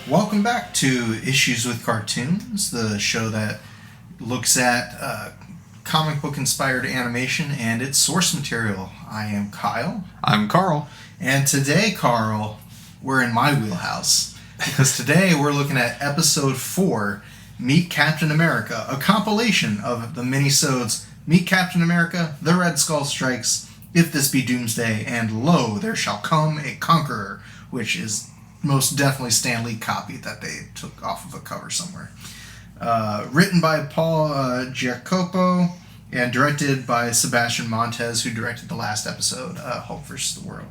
Welcome back to Issues with Cartoons, the show that looks at comic book inspired animation and its source material. I am Kyle. I'm Carl. And today, Carl, we're in my wheelhouse. Because today we're looking at episode 4, Meet Captain America, a compilation of the minisodes Meet Captain America, The Red Skull Strikes, If This Be Doomsday, and Lo, There Shall Come a Conqueror, which is most definitely Stan Lee copy that they took off of a cover somewhere. Written by Paul Giacopo and directed by Sebastian Montez, who directed the last episode, Hulk vs. the World.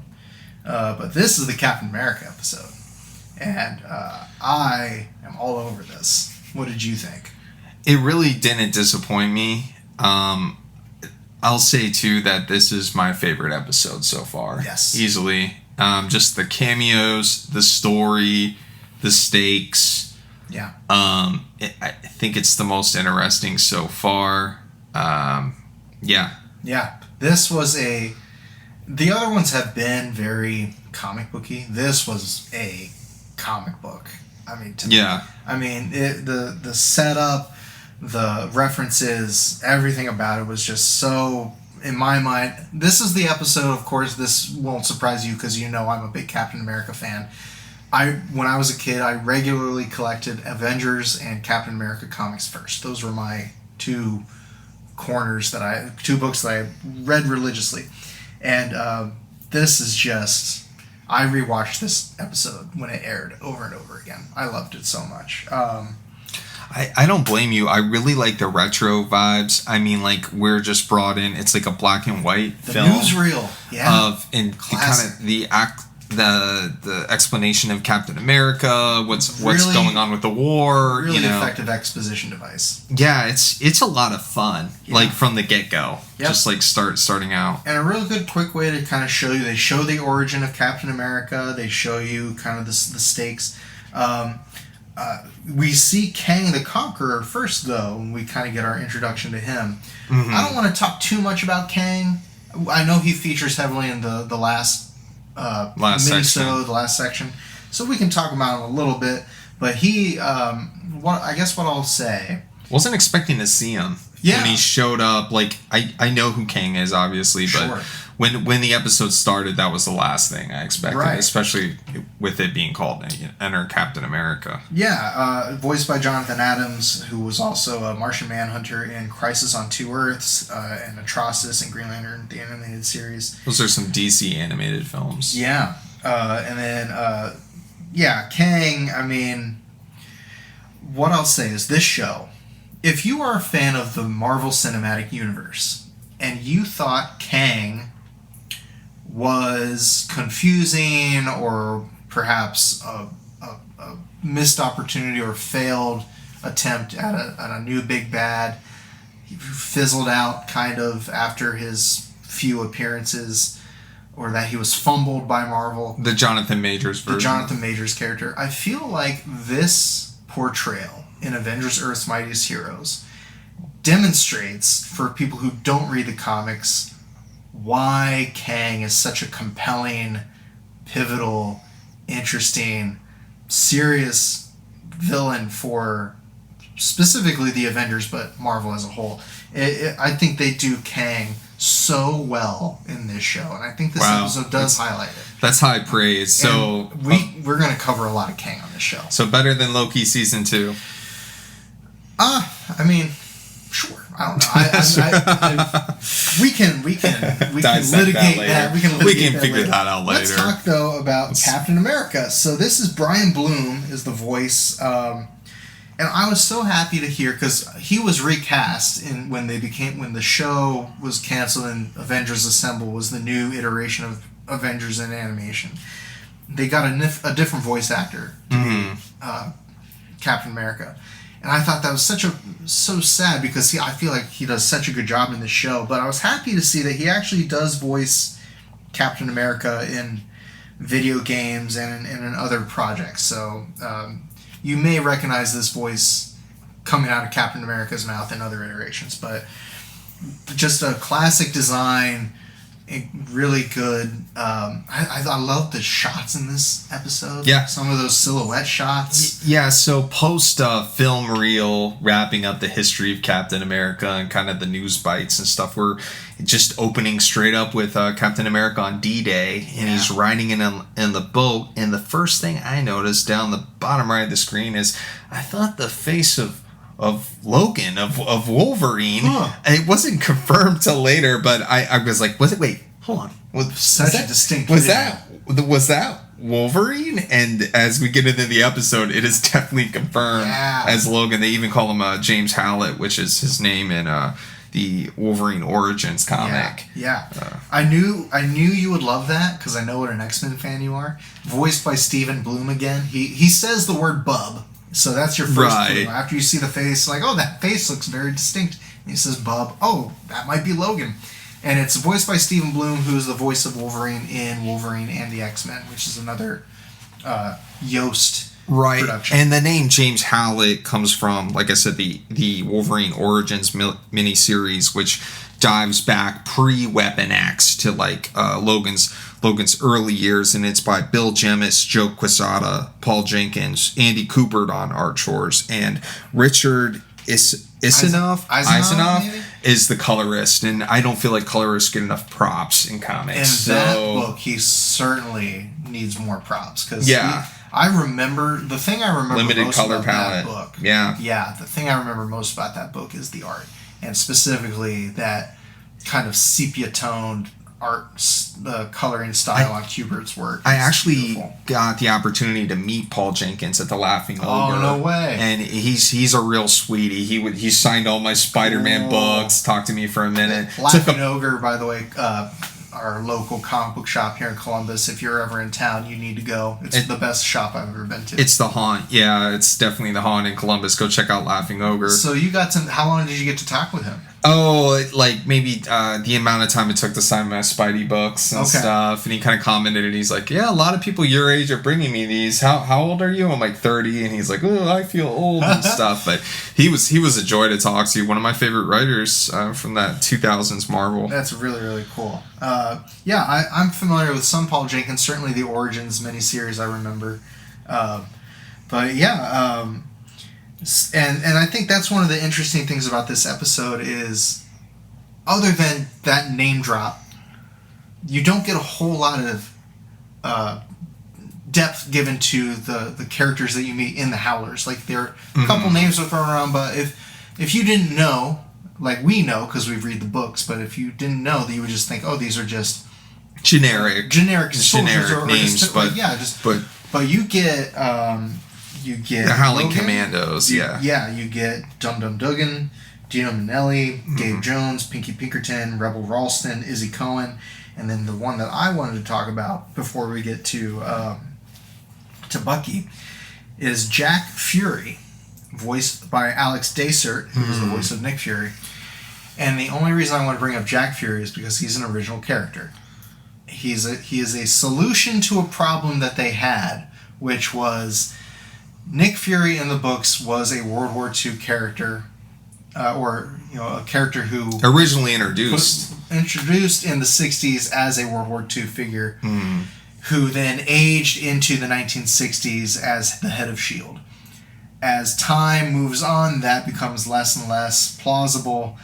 But this is the Captain America episode. And I am all over this. What did you think? It really didn't disappoint me. I'll say, too, that this is my favorite episode so far. Yes. Easily. Just the cameos, the story, the stakes. Yeah. I think it's the most interesting so far. Yeah. Yeah. This was the other ones have been very comic booky. This was a comic book. I mean, the setup, the references, everything about it was just so, in my mind, this is the episode, of course, this won't surprise you because you know I'm a big Captain America fan. When I was a kid, I regularly collected Avengers and Captain America comics first. Those were my two books that I read religiously. And this is just, I rewatched this episode when it aired over and over again. I loved it so much. I don't blame you. I really like the retro vibes. I mean, like, we're just brought in. It's like a black and white film. The newsreel, yeah. And kind of the explanation of Captain America, what's going on with the war. Really effective exposition device. Yeah, it's a lot of fun. Yeah. Like from the get go, yep. Just like starting out. And a real good quick way to kind of show you. They show the origin of Captain America. They show you kind of the stakes. We see Kang the Conqueror first, though, and we kind of get our introduction to him. Mm-hmm. I don't want to talk too much about Kang. I know he features heavily in the last minisode, the last section, so we can talk about him a little bit. But he, what I'll say, wasn't expecting to see him when he showed up. Like I know who Kang is, obviously, but. Sure. When the episode started, that was the last thing I expected, right. Especially with it being called Enter Captain America. Yeah, voiced by Jonathan Adams, who was also a Martian Manhunter in Crisis on Two Earths, and Atrocitus and Green Lantern, the animated series. Those are some DC animated films. Yeah, and then, Kang, I mean, what I'll say is this show, if you are a fan of the Marvel Cinematic Universe, and you thought Kang was confusing or perhaps a missed opportunity or failed attempt at a new big bad, he fizzled out kind of after his few appearances, or that he was fumbled by Marvel. The Jonathan Majors version. The Jonathan Majors character. I feel like this portrayal in Avengers Earth's Mightiest Heroes demonstrates, for people who don't read the comics, why Kang is such a compelling, pivotal, interesting, serious villain for specifically the Avengers, but Marvel as a whole. I think they do Kang so well in this show, and I think this episode does highlight it. That's high praise. So we're going to cover a lot of Kang on this show. So better than Loki season 2. I mean, sure. I don't know. We can litigate that. We can figure that out later. Let's talk though about Captain America. So this is Brian Bloom is the voice, and I was so happy to hear, because he was recast when the show was canceled and Avengers Assemble was the new iteration of Avengers in animation. They got a different voice actor to be Captain America. And I thought that was so sad, because I feel like he does such a good job in the show. But I was happy to see that he actually does voice Captain America in video games and in other projects. So you may recognize this voice coming out of Captain America's mouth in other iterations. But just a classic design, really good. I love the shots in this episode. Yeah. Some of those silhouette shots. Yeah, so post film reel wrapping up the history of Captain America and kind of the news bites and stuff, we're just opening straight up with Captain America on D-Day, and he's riding in the boat, and the first thing I noticed down the bottom right of the screen is I thought the face of Logan, of Wolverine. It wasn't confirmed till later, but I was like, wait, hold on. Was that Wolverine? And as we get into the episode, it is definitely confirmed as Logan. They even call him James Howlett, which is his name in the Wolverine Origins comic. Yeah. I knew you would love that because I know what an X-Men fan you are. Voiced by Stephen Bloom again. He says the word bub. So that's your first clue. After you see the face, like, oh, that face looks very distinct. And he says, Bub. Oh, that might be Logan. And it's voiced by Stephen Bloom, who's the voice of Wolverine in Wolverine and the X-Men, which is another Yost production. And the name James Howlett comes from, like I said, the Wolverine Origins miniseries, which dives back pre-Weapon X to like Logan's early years, and it's by Bill Jemas, Joe Quesada, Paul Jenkins, Andy Kubert on art chores, and Richard Isinoff is the colorist, and I don't feel like colorists get enough props in comics. In that book, he certainly needs more props, because I remember the thing I remember limited most color about palette. That book. Yeah, the thing I remember most about that book is the art, and specifically that kind of sepia-toned art, coloring style on Kubert's work. I actually got the opportunity to meet Paul Jenkins at the Laughing Ogre. Oh, no way! And he's a real sweetie. He signed all my Spider-Man books. Talked to me for a minute. Laughing Ogre, by the way, our local comic book shop here in Columbus. If you're ever in town, you need to go. It's the best shop I've ever been to. It's the haunt. Yeah, it's definitely the haunt in Columbus. Go check out Laughing Ogre. So you got to. How long did you get to talk with him? Oh, like maybe the amount of time it took to sign my Spidey books and stuff. And he kind of commented, and he's like, yeah, a lot of people your age are bringing me these. How old are you? I'm like 30. And he's like, oh, I feel old and stuff. But he was a joy to talk to. One of my favorite writers from that 2000s Marvel. That's really, really cool. I'm familiar with some Paul Jenkins. Certainly the Origins miniseries I remember. And I think that's one of the interesting things about this episode is, other than that name drop, you don't get a whole lot of depth given to the characters that you meet in the Howlers. Like, there are a couple names are thrown around, but if you didn't know, like we know because we've read the books, but if you didn't know, you would just think, oh, these are just generic names, but you get. You get the Howling Logan, Commandos, you get Dum Dum Dugan, Dino Manelli, Gabe Jones, Pinky Pinkerton, Rebel Ralston, Izzy Cohen, and then the one that I wanted to talk about before we get to Bucky is Jack Fury, voiced by Alex Dacert, who is the voice of Nick Fury. And the only reason I want to bring up Jack Fury is because he's an original character. He is a solution to a problem that they had, which was Nick Fury in the books was a World War II character, a character who originally introduced in the 60s as a World War II figure, who then aged into the 1960s as the head of S.H.I.E.L.D. As time moves on, that becomes less and less plausible.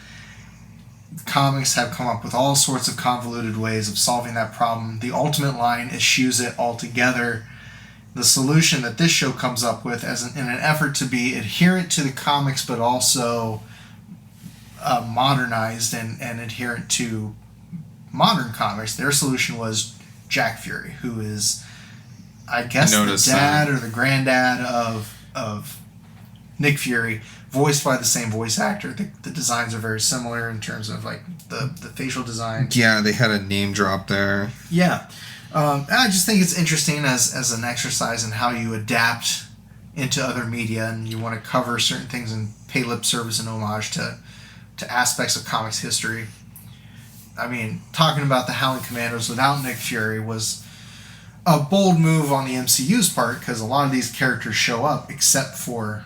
Comics have come up with all sorts of convoluted ways of solving that problem. The Ultimate line eschews it altogether. The solution that this show comes up with, in an effort to be adherent to the comics, but also modernized and adherent to modern comics, their solution was Jack Fury, who is, I guess, the dad or the granddad of Nick Fury, voiced by the same voice actor. The designs are very similar in terms of like the facial design. Yeah, they had a name drop there. Yeah. I just think it's interesting as an exercise in how you adapt into other media, and you want to cover certain things and pay lip service and homage to aspects of comics history. I mean, talking about the Howling Commandos without Nick Fury was a bold move on the MCU's part, because a lot of these characters show up, except for,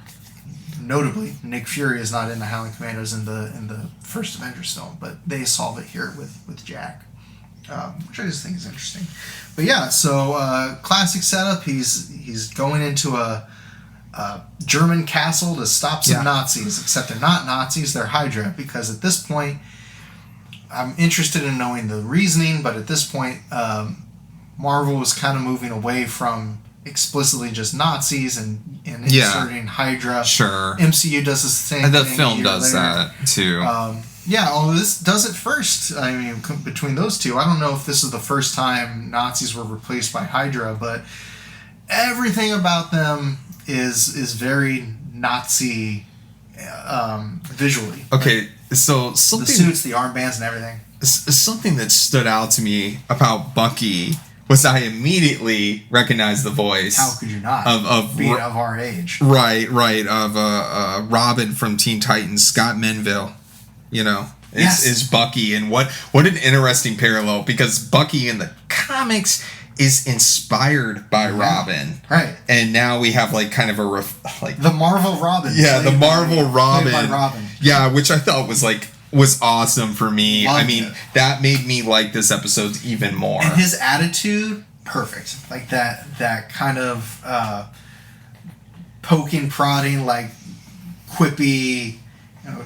notably, Nick Fury is not in the Howling Commandos in the first Avengers film, but they solve it here with Jack. which I just think is interesting. But yeah, so classic setup. He's going into a German castle to stop some Nazis, except they're not Nazis, they're Hydra, because at this point, I'm interested in knowing the reasoning, but at this point, Marvel was kind of moving away from explicitly just Nazis and inserting Hydra. Sure. MCU does the same thing. And the film does that, too. This does it first. I mean, between those two, I don't know if this is the first time Nazis were replaced by Hydra, but everything about them is very Nazi visually. Okay, so something, the suits, the armbands, and everything. Something that stood out to me about Bucky was I immediately recognized the voice. How could you not? Of being of our age. Right. Of Robin from Teen Titans, Scott Menville. You know, is Bucky, and what an interesting parallel, because Bucky in the comics is inspired by Robin, right? And now we have like kind of a the Marvel Robin, the Marvel Robin, played by Robin, which I thought was awesome for me. Loved it. That made me like this episode even more. And his attitude, perfect, like that kind of poking, prodding, like quippy,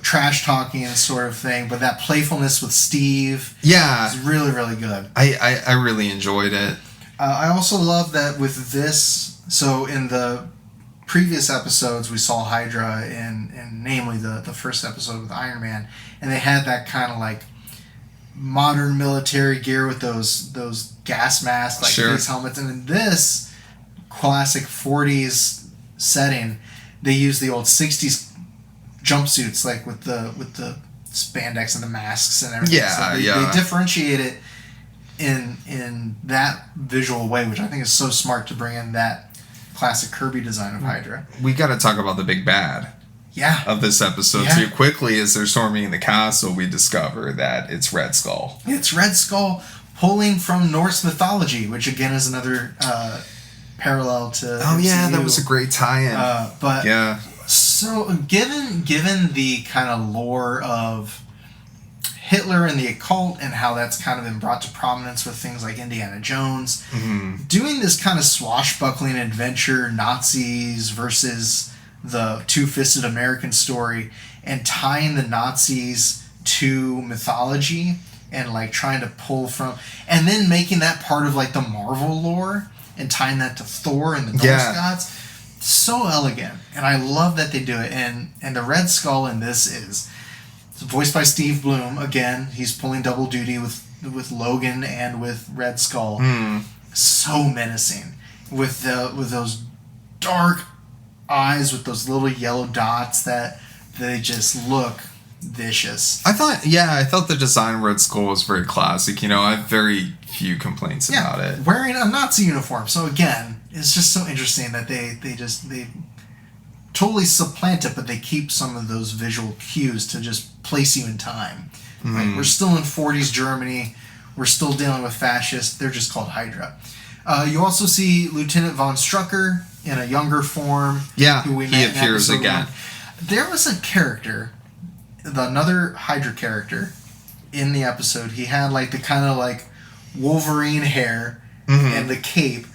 trash talking sort of thing, but that playfulness with Steve, is really, really good. I really enjoyed it. I also love that with this. So in the previous episodes, we saw Hydra in namely the first episode with Iron Man, and they had that kind of like modern military gear with those gas masks, like face helmets, and in this classic 40s setting, they use the old 60s jumpsuits, like with the spandex and the masks and everything. They differentiate it in that visual way, which I think is so smart to bring in that classic Kirby design of Hydra. We got to talk about the big bad. Of this episode too. Quickly, as they're storming the castle, we discover that it's Red Skull. It's Red Skull, pulling from Norse mythology, which again is another parallel to. That was a great tie-in. So given the kind of lore of Hitler and the occult and how that's kind of been brought to prominence with things like Indiana Jones, doing this kind of swashbuckling adventure, Nazis versus the two-fisted American story, and tying the Nazis to mythology and like trying to pull from, and then making that part of like the Marvel lore and tying that to Thor and the Norse gods. So elegant, and I love that they do it. And the Red Skull in this is voiced by Steve Bloom. Again, he's pulling double duty with Logan and with Red Skull. So menacing with those dark eyes with those little yellow dots that they just look vicious. I thought the design of Red Skull was very classic. I have very few complaints about it. Wearing a Nazi uniform. So again, it's just so interesting that they totally supplant it, but they keep some of those visual cues to just place you in time. Like, we're still in 40s Germany. We're still dealing with fascists. They're just called Hydra. You also see Lieutenant von Strucker in a younger form. Who we met he appears again. There was a character, another Hydra character, in the episode. He had like the kind of like Wolverine hair and the cape.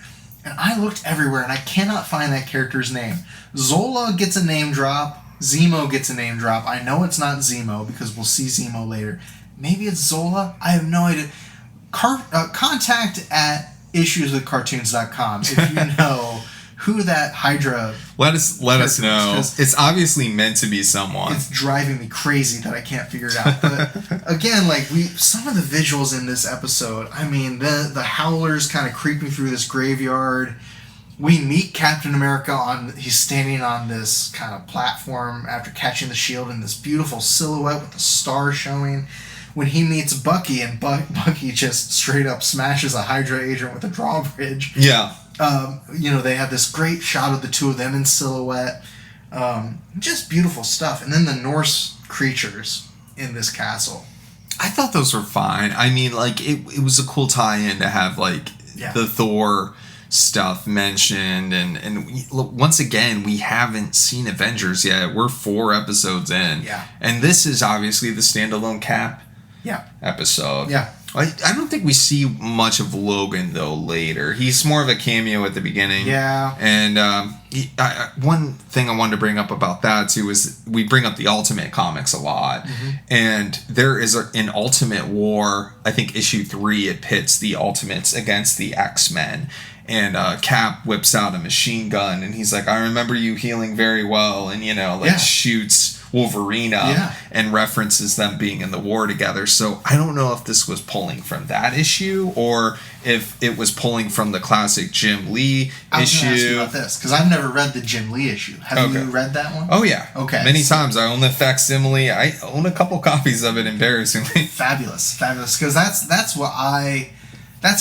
And I looked everywhere, and I cannot find that character's name. Zola gets a name drop. Zemo gets a name drop. I know it's not Zemo, because we'll see Zemo later. Maybe it's Zola? I have no idea. Contact at issueswithcartoons.com if you know who that Hydra... Let us know. It's obviously meant to be someone. It's driving me crazy that I can't figure it out. But again, like some of the visuals in this episode, I mean, the Howlers kind of creeping through this graveyard. We meet Captain America he's standing on this kind of platform after catching the shield in this beautiful silhouette with the star showing. When he meets Bucky, and Bucky just straight up smashes a Hydra agent with a drawbridge. They have this great shot of the two of them in silhouette. Just beautiful stuff. And then the Norse creatures in this castle. I thought those were fine. I mean, like, it was a cool tie-in to have, like, the Thor stuff mentioned. And once again, we haven't seen Avengers yet. We're 4 episodes in. And this is obviously the standalone Cap episode. I don't think we see much of Logan, though, later. He's more of a cameo at the beginning. Yeah. And one thing I wanted to bring up about that, too, is we bring up the Ultimate comics a lot. Mm-hmm. And there is an Ultimate War, I think issue 3, it pits the Ultimates against the X-Men. And Cap whips out a machine gun, and he's like, I remember you healing very well, and, shoots Wolverine up and references them being in the war together. So I don't know if this was pulling from that issue or if it was pulling from the classic Jim Lee issue. I was going to ask you about this because I've never read the Jim Lee issue. Have you read that one? Oh yeah. Okay. Many times. I own the facsimile. I own a couple copies of it, embarrassingly. Fabulous. Because that's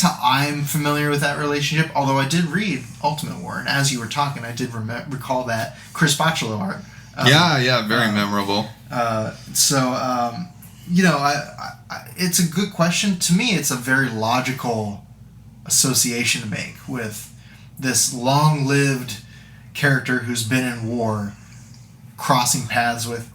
how I'm familiar with that relationship. Although I did read Ultimate War, and as you were talking, I did recall that Chris Bachalo art. Very memorable. It's a good question. To me, it's a very logical association to make with this long-lived character who's been in war crossing paths with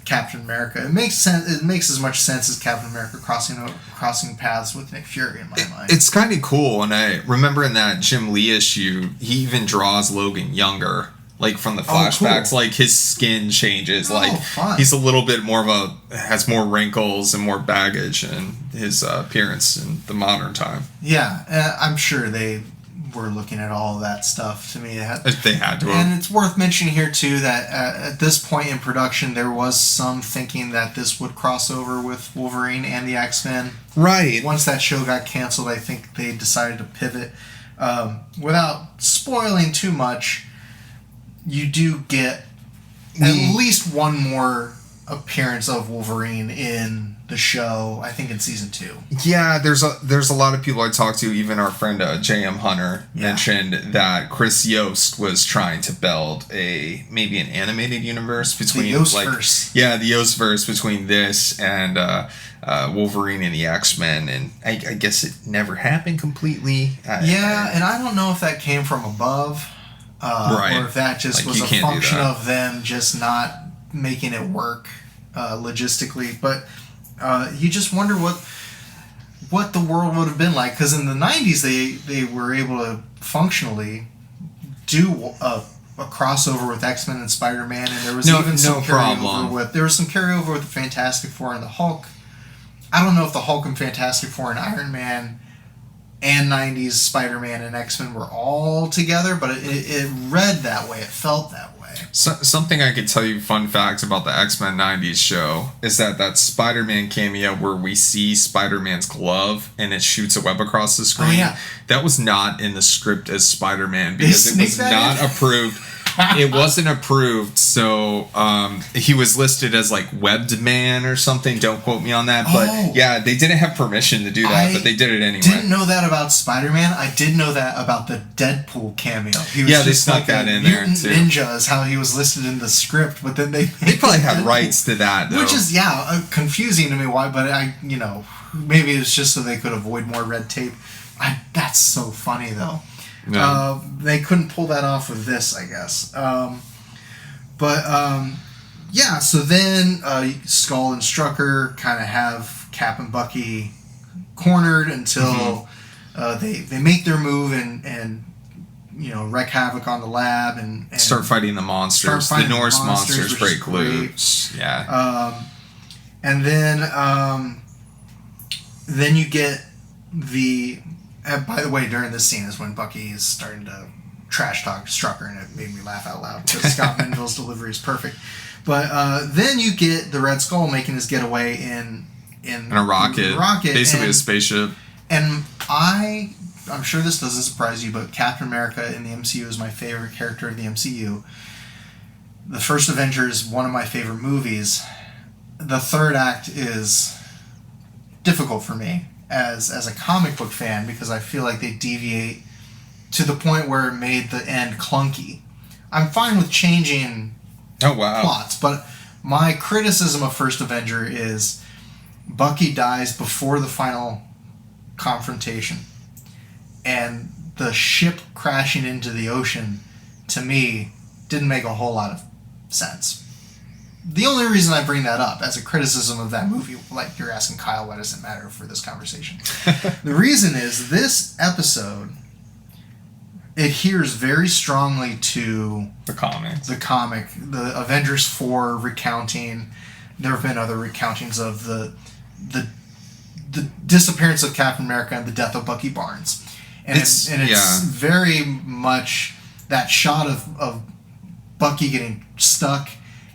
Captain America. It makes sense. It makes as much sense as Captain America crossing paths with Nick Fury in my mind. It's kind of cool, and I remember in that Jim Lee issue, he even draws Logan younger. Like from the flashbacks, cool. Like his skin changes. Fun. He's a little bit more has more wrinkles and more baggage in his appearance in the modern time. Yeah, I'm sure they were looking at all of that stuff. To me, they had to. And it's worth mentioning here too that at this point in production, there was some thinking that this would cross over with Wolverine and the X-Men. Right. Once that show got canceled, I think they decided to pivot. Without spoiling too much, you do get at least one more appearance of Wolverine in the show, I think in season 2. Yeah, there's a lot of people I talked to, even our friend J.M. Hunter mentioned that Chris Yost was trying to build maybe an animated universe between the Yostverse. The Yostverse between this and Wolverine and the X-Men, and I guess it never happened completely. And I don't know if that came from above. Or if that just was a function of them just not making it work logistically. But you just wonder what the world would have been like. Because in the 90s, they were able to functionally do a crossover with X-Men and Spider-Man. And there was some carryover with the Fantastic Four and the Hulk. I don't know if the Hulk and Fantastic Four and Iron Man and 90s Spider-Man and X-Men were all together, but it read that way. It felt that way. Something I could tell you, fun facts about the X-Men 90s show, is that Spider-Man cameo where we see Spider-Man's glove and it shoots a web across the screen, that was not in the script as Spider-Man because it was not approved. It wasn't approved, so he was listed as like Webbed Man or something. Don't quote me on that, but they didn't have permission to do that, but they did it anyway. Didn't know that about Spider-Man. I did know that about the Deadpool cameo. He was they snuck that in there too. Ninja is how he was listed in the script, but then they probably had rights to that, though. Which is confusing to me. Why? But maybe it's just so they could avoid more red tape. That's so funny though. No. They couldn't pull that off with this, I guess. So then Skull and Strucker kind of have Cap and Bucky cornered until they make their move and wreak havoc on the lab and start fighting the monsters. The Norse monsters break loose. Yeah. And then you get the... And by the way, during this scene is when Bucky is starting to trash talk Strucker, and it made me laugh out loud because Scott Menville's delivery is perfect. But then you get the Red Skull making his getaway in a rocket, basically a spaceship. And I'm sure this doesn't surprise you, but Captain America in the MCU is my favorite character of the MCU. The first Avenger is one of my favorite movies. The third act is difficult for me as a comic book fan because I feel like they deviate to the point where it made the end clunky. I'm fine with changing plots, but my criticism of First Avenger is Bucky dies before the final confrontation, and the ship crashing into the ocean, to me, didn't make a whole lot of sense. the only reason I bring that up as a criticism of that movie, like you're asking Kyle, why does it matter for this conversation? The reason is this episode adheres very strongly to the comic. The Avengers 4 recounting. There have been other recountings of the disappearance of Captain America and the death of Bucky Barnes. And it's very much that shot of Bucky getting stuck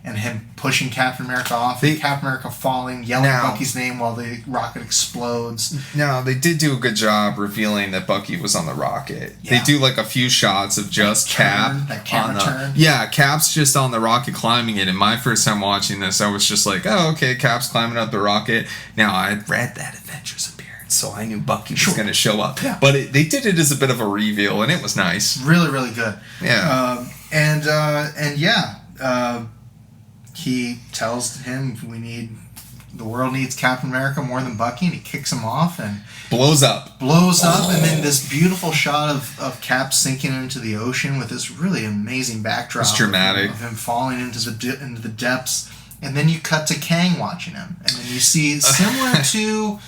and him pushing Captain America off, and Captain America falling, yelling Bucky's name while the rocket explodes. No, they did do a good job revealing that Bucky was on the rocket. Yeah. They do like a few shots of just Cap. That camera turn. Yeah, Cap's just on the rocket climbing it. And my first time watching this, I was just like, oh, okay, Cap's climbing up the rocket. Now, I'd read that Avengers appearance, so I knew Bucky was going to show up. Yeah. But they did it as a bit of a reveal, and it was nice. Really, really good. Yeah. He tells him the world needs Captain America more than Bucky, and he kicks him off and blows up, and then this beautiful shot of Cap sinking into the ocean with this really amazing backdrop. It's dramatic of him falling into the depths, and then you cut to Kang watching him, and then you see similar to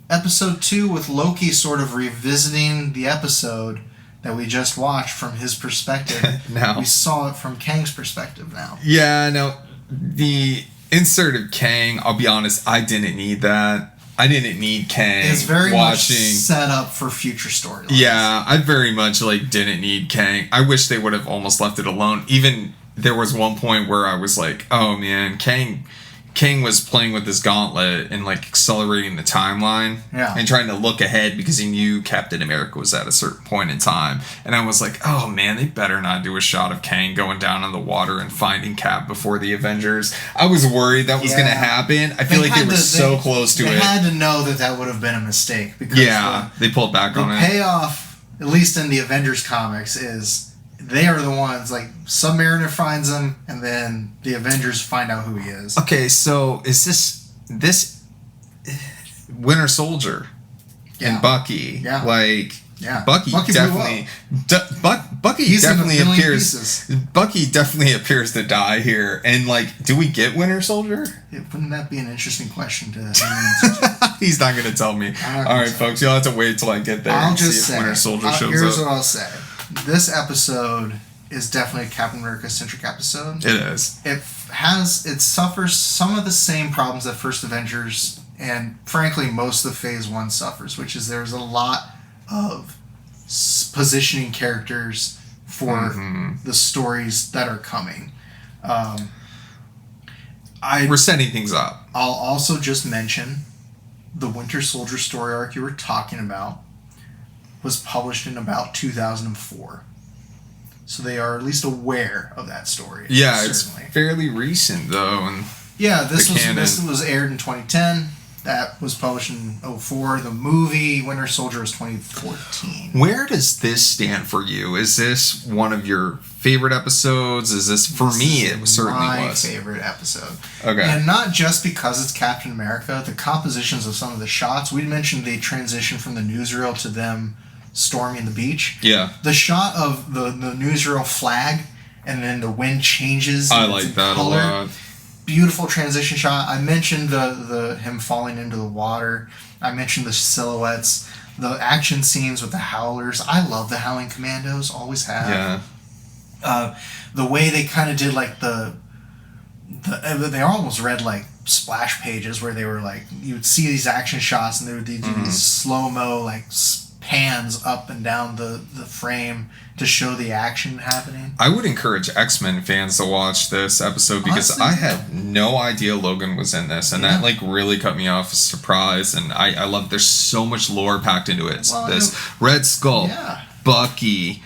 episode 2 with Loki sort of revisiting the episode that we just watched from his perspective. Now we saw it from Kang's perspective now. Yeah, no. The insert of Kang, I'll be honest, I didn't need that. I didn't need Kang. It's very much set up for future storylines. Yeah, I very much didn't need Kang. I wish they would have almost left it alone. Even there was one point where I was like, oh man, Kang was playing with this gauntlet and accelerating the timeline and trying to look ahead because he knew Captain America was at a certain point in time. And I was like, oh man, they better not do a shot of Kang going down in the water and finding Cap before the Avengers. I was worried that was going to happen. I feel like they were so close to it. They had to know that would have been a mistake. Because they pulled back on it. The payoff, at least in the Avengers comics, is they are the ones, Submariner finds him, and then the Avengers find out who he is. Okay, so is this Winter Soldier and Bucky? Yeah. Bucky definitely... Bucky definitely appears... Bucky definitely appears to die here. And, do we get Winter Soldier? Wouldn't that be an interesting question to answer? He's not going to tell me. All right, folks, you'll have to wait till I get there and see if Winter Soldier shows up. Here's what I'll say. This episode is definitely a Captain America-centric episode. It is. It suffers some of the same problems that First Avengers and, frankly, most of Phase 1 suffers, which is there's a lot of positioning characters for the stories that are coming. We're setting things up. I'll also just mention the Winter Soldier story arc you were talking about was published in about 2004. So they are at least aware of that story. Yeah, certainly. It's fairly recent, though. And this was aired in 2010. That was published in 2004. The movie Winter Soldier was 2014. Where does this stand for you? Is this one of your favorite episodes? Is this, for me, it certainly was. My favorite episode. Okay. And not just because it's Captain America. The compositions of some of the shots. We mentioned the transition from the newsreel to them storming the beach. Yeah. The shot of the newsreel flag and then the wind changes. I like that color. A lot. Beautiful transition shot. I mentioned the him falling into the water. I mentioned the silhouettes, the action scenes with the howlers. I love the Howling Commandos. Always have. Yeah. The way they kind of did they almost read splash pages where they were you would see these action shots and they would do these slow-mo pans up and down the frame to show the action happening. I would encourage X-Men fans to watch this episode because honestly, I had no idea Logan was in this, and that really cut me off as a surprise. And I love there's so much lore packed into it. Red Skull, Bucky,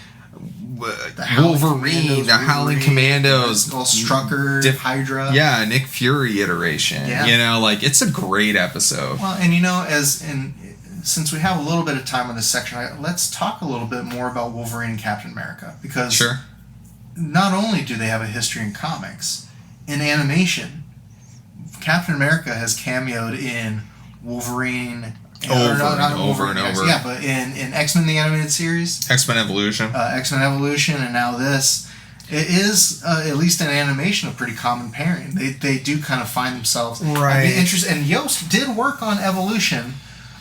Wolverine, the Howling Commandos, Strucker, Hydra. Yeah, Nick Fury iteration. Yeah. It's a great episode. Well, and since we have a little bit of time on this section, let's talk a little bit more about Wolverine and Captain America. Because not only do they have a history in comics, in animation, Captain America has cameoed in Wolverine... over and over. Yeah, but in X-Men the Animated Series. X-Men Evolution. X-Men Evolution, and now this. it is, at least in animation, a pretty common pairing. They do kind of find themselves. Right. And Yost did work on Evolution.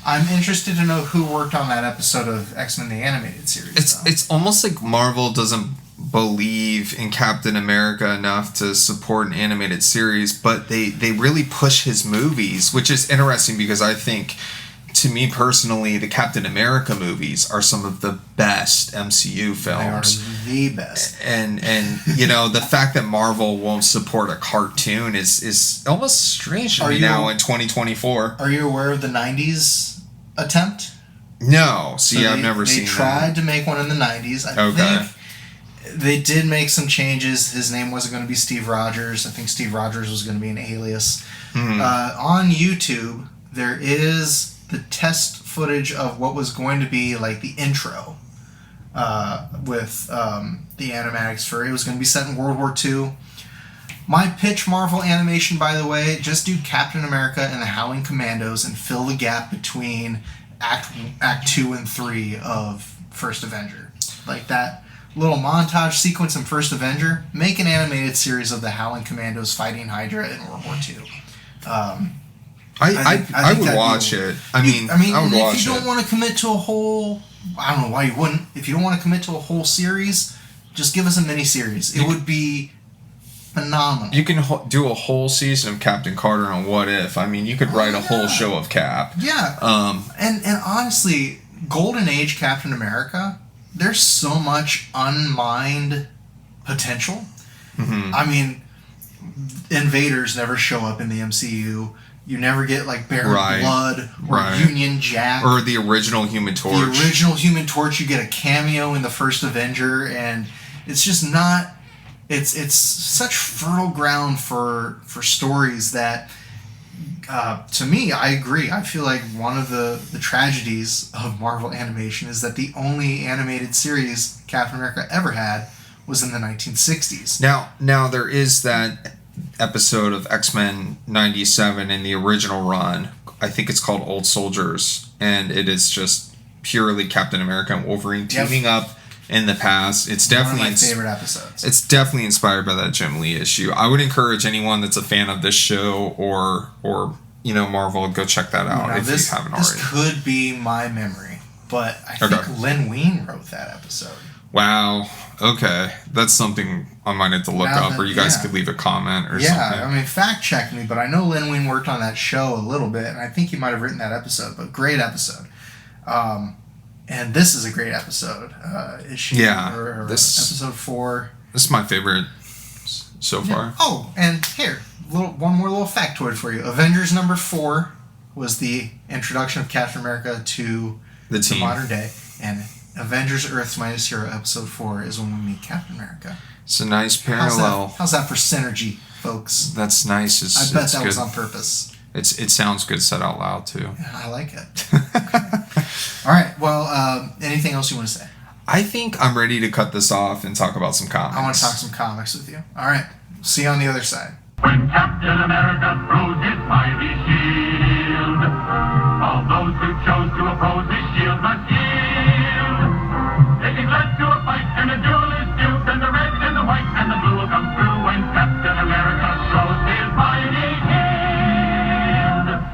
I'm interested to know who worked on that episode of X-Men the Animated Series. It's almost like Marvel doesn't believe in Captain America enough to support an animated series, but they really push his movies, which is interesting because I think, to me personally, the Captain America movies are some of the best MCU films. They are the best. And the fact that Marvel won't support a cartoon is almost strange to me now in 2024. Are you aware of the 90s attempt? No. See, I've never seen that. They tried to make one in the 90s. I think they did make some changes. His name wasn't going to be Steve Rogers. I think Steve Rogers was going to be an alias. Mm-hmm. On YouTube, there is the test footage of what was going to be like the intro with the animatics for it. It was going to be set in World War II. My pitch, Marvel Animation, by the way, just do Captain America and the Howling Commandos and fill the gap between Act 2 and 3 of First Avenger. Like that little montage sequence in First Avenger, make an animated series of the Howling Commandos fighting Hydra in World War II. I would watch it. I mean, I would watch it. If you don't want to commit to a whole, I don't know why you wouldn't. If you don't want to commit to a whole series, just give us a mini-series. It would be phenomenal. You can do a whole season of Captain Carter on What If. I mean, you could write a whole show of Cap. Yeah. And honestly, Golden Age Captain America, there's so much unmined potential. Mm-hmm. I mean, invaders never show up in the MCU. You never get like Baron Blood or Union Jack or the original Human Torch. The original Human Torch, you get a cameo in the first Avenger, and it's just not. It's such fertile ground for stories that, to me, I agree. I feel like one of the tragedies of Marvel Animation is that the only animated series Captain America ever had was in the 1960s. Now there is that episode of X-Men 97 in the original run. I think it's called Old Soldiers, and it is just purely Captain America and Wolverine teaming up in the past. It's definitely one of my favorite episodes. It's definitely inspired by that Jim Lee issue. I would encourage anyone that's a fan of this show or Marvel, go check that out if you haven't already. This could be my memory, but I think Len Wein wrote that episode. Wow. Okay. That's something I might have to look up, or you guys could leave a comment or something. Yeah, I mean, fact check me, but I know Len Wein worked on that show a little bit, and I think he might have written that episode, but great episode. And this is a great episode. Episode 4. This is my favorite so far. Oh, and here, one more little factoid for you. Avengers number 4 was the introduction of Captain America to the modern day, and Avengers Earth's Mightiest Hero episode 4 is when we meet Captain America. It's a nice parallel. How's that for synergy, folks? That's nice. I bet that was on purpose. It sounds good said out loud, too. Yeah, I like it. Okay. All right. Well, anything else you want to say? I think I'm ready to cut this off and talk about some comics. I want to talk some comics with you. All right. See you on the other side. When Captain America throws his mighty shield, all those who chose to oppose his shield must yield. Taking led to a fight and a duel is due, then the red and the white and the blue will come through when Captain America throws his mighty shield.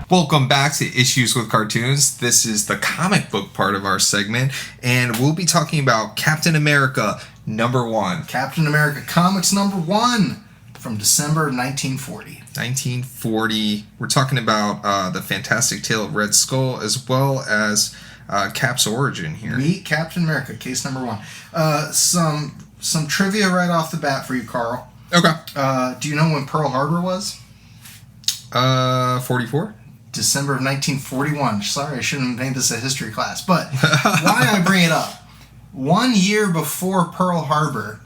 Welcome back to Issues with Cartoons. This is the comic book part of our segment, and we'll be talking about Captain America #1. Captain America Comics #1 from December of 1940. 1940. We're talking about the Fantastic Tale of Red Skull, as well as Cap's origin here. Meet Captain America, case #1. Some trivia right off the bat for you, Carl. Okay. Do you know when Pearl Harbor was? 44? December of 1941. Sorry, I shouldn't have made this a history class. But why I bring it up, 1 year before Pearl Harbor,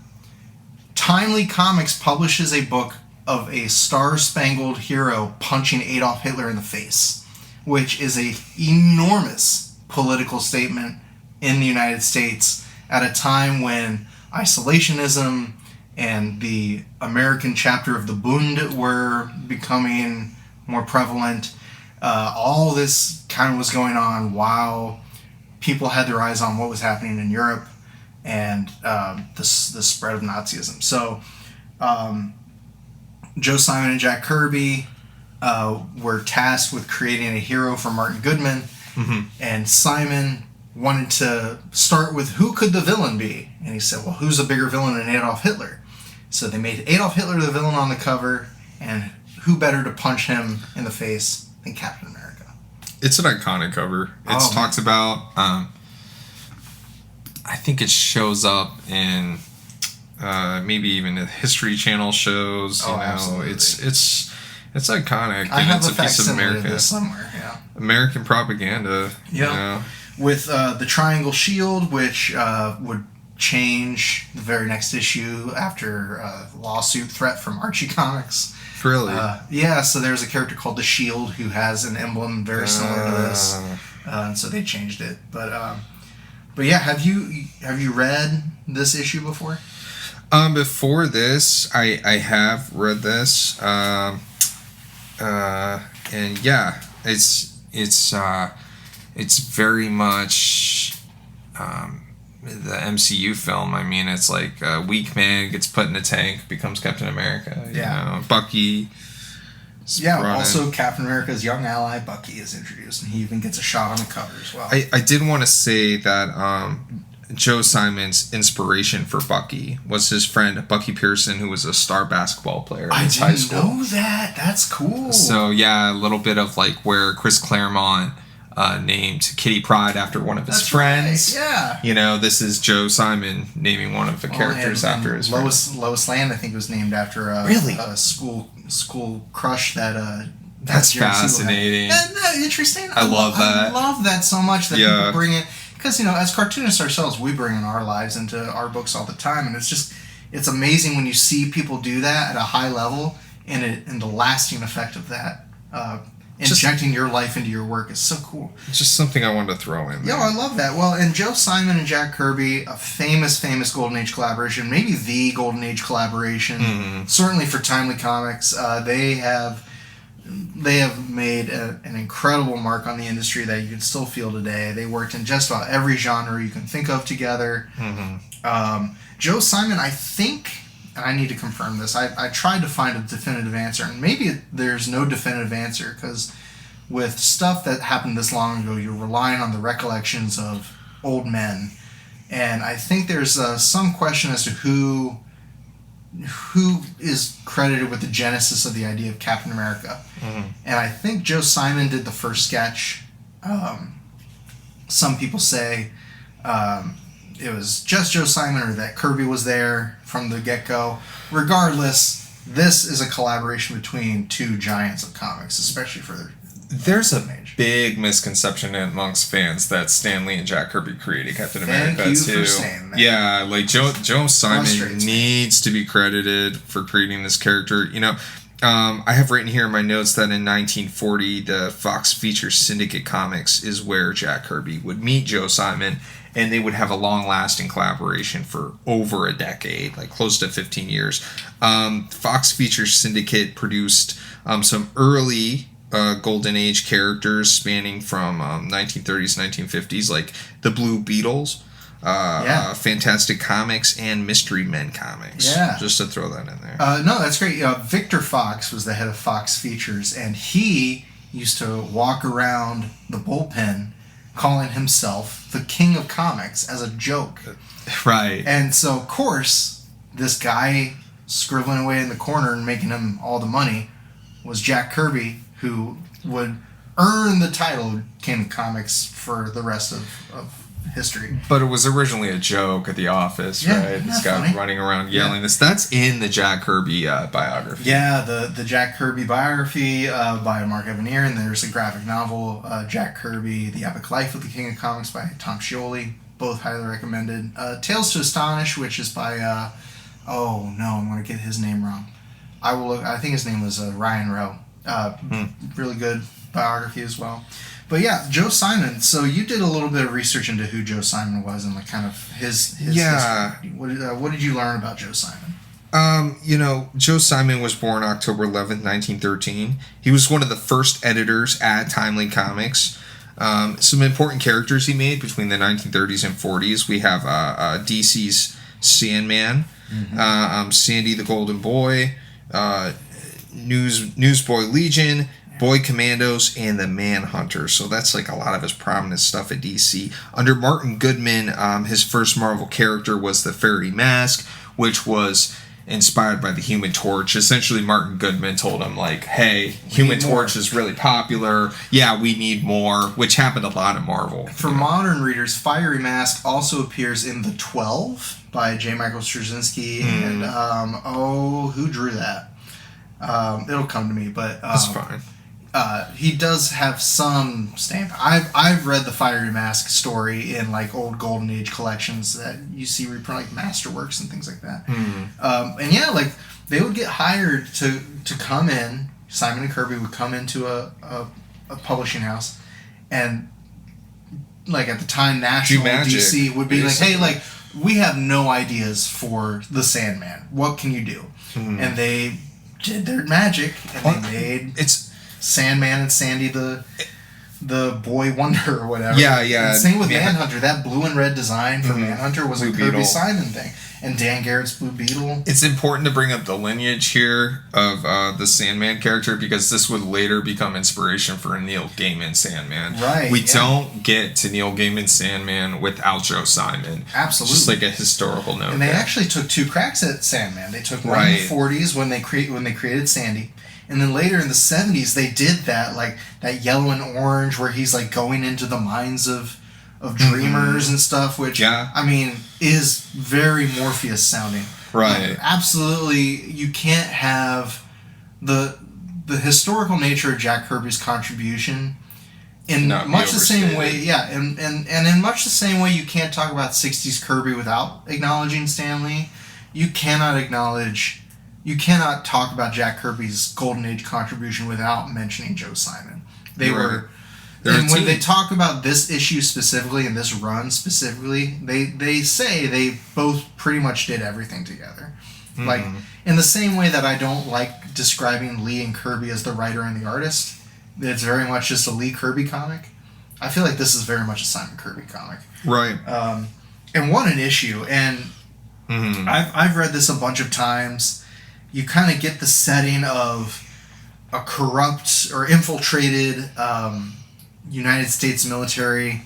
Timely Comics publishes a book of a star-spangled hero punching Adolf Hitler in the face, which is an enormous political statement in the United States at a time when isolationism and the American chapter of the Bund were becoming more prevalent. All this kind of was going on while people had their eyes on what was happening in Europe. and the spread of Nazism. So Joe Simon and Jack Kirby were tasked with creating a hero for Martin Goodman, and Simon wanted to start with who could the villain be, and he said, well, who's a bigger villain than Adolf Hitler? So they made Adolf Hitler the villain on the cover, and who better to punch him in the face than Captain America? It's an iconic cover. It talks about, I think it shows up in maybe even the History Channel shows. You know, absolutely. It's iconic. I have it's a piece of America somewhere. Yeah, American propaganda. Yeah, you know? With the Triangle Shield, which would change the very next issue after a lawsuit threat from Archie Comics. Really? Yeah, so there's a character called the Shield who has an emblem very similar to this, and so they changed it. But yeah, have you read this issue before? Before this, I have read this, and yeah, it's very much the MCU film. I mean, it's like a weak man gets put in a tank, becomes Captain America. You know, Bucky. Also Captain America's young ally Bucky is introduced, and he even gets a shot on the cover as well. I did want to say that Joe Simon's inspiration for Bucky was his friend Bucky Pearson, who was a star basketball player in his high school. I didn't know that. That's cool. So yeah, a little bit of like where Chris Claremont named Kitty Pryde after one of his friends. Right. Yeah. You know, this is Joe Simon naming one of the characters after his friend. Lois Land, I think, was named after a school crush that. That's fascinating. Isn't that interesting? I love that. I love that so much that people bring it. Because, you know, as cartoonists ourselves, we bring in our lives into our books all the time. And it's amazing when you see people do that at a high level, and the lasting effect of that. Injecting your life into your work is so cool. It's just something I wanted to throw in there. Yeah, I love that. Well, and Joe Simon and Jack Kirby, a famous Golden Age collaboration, maybe the Golden Age collaboration, certainly for Timely Comics. They have made an incredible mark on the industry that you can still feel today. They worked in just about every genre you can think of together. Joe Simon, I think, and I need to confirm this, I tried to find a definitive answer, and maybe there's no definitive answer, because with stuff that happened this long ago, you're relying on the recollections of old men. And I think there's some question as to who is credited with the genesis of the idea of Captain America. And I think Joe Simon did the first sketch. Some people say it was just Joe Simon, or that Kirby was there from the get-go. Regardless, this is a collaboration between two giants of comics, especially for there's a big misconception amongst fans that Stan Lee and Jack Kirby created Captain America too. For saying that. Yeah, like Joe Simon needs to be credited for creating this character. You know, I have written here in my notes that in 1940, the Fox Features Syndicate Comics is where Jack Kirby would meet Joe Simon, and they would have a long-lasting collaboration for over a decade, like close to 15 years. Fox Features Syndicate produced some early Golden Age characters spanning from 1930s, 1950s, like the Blue Beetles, Fantastic Comics, and Mystery Men Comics. Yeah. Just to throw that in there. No, that's great. Victor Fox was the head of Fox Features, and he used to walk around the bullpen calling himself the King of Comics as a joke. Right. And so, of course, this guy scribbling away in the corner and making him all the money was Jack Kirby, who would earn the title King of Comics for the rest of history. But it was originally a joke at the office, right? This guy running around yelling this. That's in the Jack Kirby biography. Yeah, the Jack Kirby biography by Mark Evanier, and there's a graphic novel, Jack Kirby, The Epic Life of the King of Comics by Tom Scioli, both highly recommended. Tales to Astonish, which is by, I'm going to get his name wrong. I think his name was Ryan Rowe. Really good biography as well. But yeah, Joe Simon. So you did a little bit of research into who Joe Simon was and like kind of his history. What did you learn about Joe Simon? Joe Simon was born October 11th, 1913. He was one of the first editors at Timely Comics. Some important characters he made between the 1930s and 40s. We have DC's Sandman, Sandy the Golden Boy, Newsboy Legion, Boy Commandos, and the Manhunter. So that's like a lot of his prominent stuff at DC. Under Martin Goodman, his first Marvel character was the Fairy Mask, which was inspired by the Human Torch. Essentially, Martin Goodman told him, like, hey, Human Torch is really popular. Yeah, we need more, which happened a lot in Marvel. For modern readers, Fiery Mask also appears in The 12 by J. Michael Straczynski. And, who drew that? It'll come to me, but... That's fine. He does have some stamp. I've read the Fiery Mask story in like old Golden Age collections that you see reprint, like Masterworks and things like that. And yeah, like they would get hired to come in. Simon and Kirby would come into a publishing house, and like at the time, National DC would be basically. Like, hey, like we have no ideas for the Sandman. What can you do? And they did their magic, and they made Sandman and Sandy the Boy Wonder or whatever. Yeah. And same with Manhunter. That blue and red design for Manhunter was a Kirby Simon thing. And Dan Garrett's Blue Beetle. It's important to bring up the lineage here of the Sandman character because this would later become inspiration for Neil Gaiman's Sandman. Right. We don't get to Neil Gaiman's Sandman without Joe Simon. Absolutely. Just like a historical note. And they actually took 2 cracks at Sandman. They took one in the 40s when they created Sandy. And then later in the 70s, they did that, like, that yellow and orange where he's, like, going into the minds of dreamers and stuff, which, I mean, is very Morpheus sounding. Right. Absolutely, you can't have the historical nature of Jack Kirby's contribution in much the same way, and in much the same way you can't talk about 60s Kirby without acknowledging Stan Lee. You cannot talk about Jack Kirby's Golden Age contribution without mentioning Joe Simon. When they talk about this issue specifically and this run specifically, they say they both pretty much did everything together. Like, in the same way that I don't like describing Lee and Kirby as the writer and the artist, it's very much just a Lee Kirby comic. I feel like this is very much a Simon Kirby comic. Right. And what an issue. And I've read this a bunch of times. You kind of get the setting of a corrupt or infiltrated United States military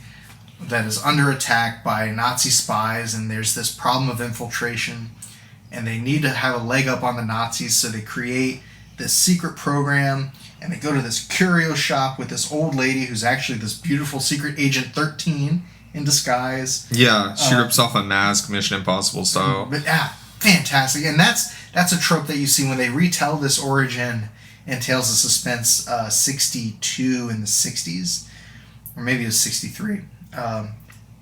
that is under attack by Nazi spies, and there's this problem of infiltration, and they need to have a leg up on the Nazis, so they create this secret program, and they go to this curio shop with this old lady who's actually this beautiful secret agent 13 in disguise. Yeah, she rips off a mask, Mission Impossible style. But fantastic. And that's a trope that you see when they retell this origin in Tales of Suspense 62 in the 60s, or maybe it was 63.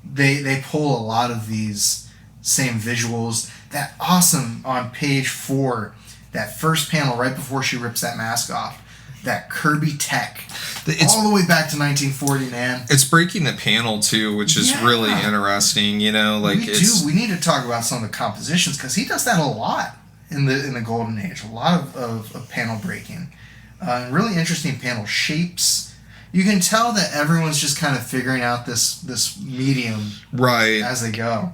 They pull a lot of these same visuals. That awesome on page 4, that first panel right before she rips that mask off, that Kirby tech, all the way back to 1940, man. It's breaking the panel too, which is really interesting. You know, like we need to talk about some of the compositions because he does that a lot in the Golden Age. A lot of panel breaking, really interesting panel shapes. You can tell that everyone's just kind of figuring out this medium as they go.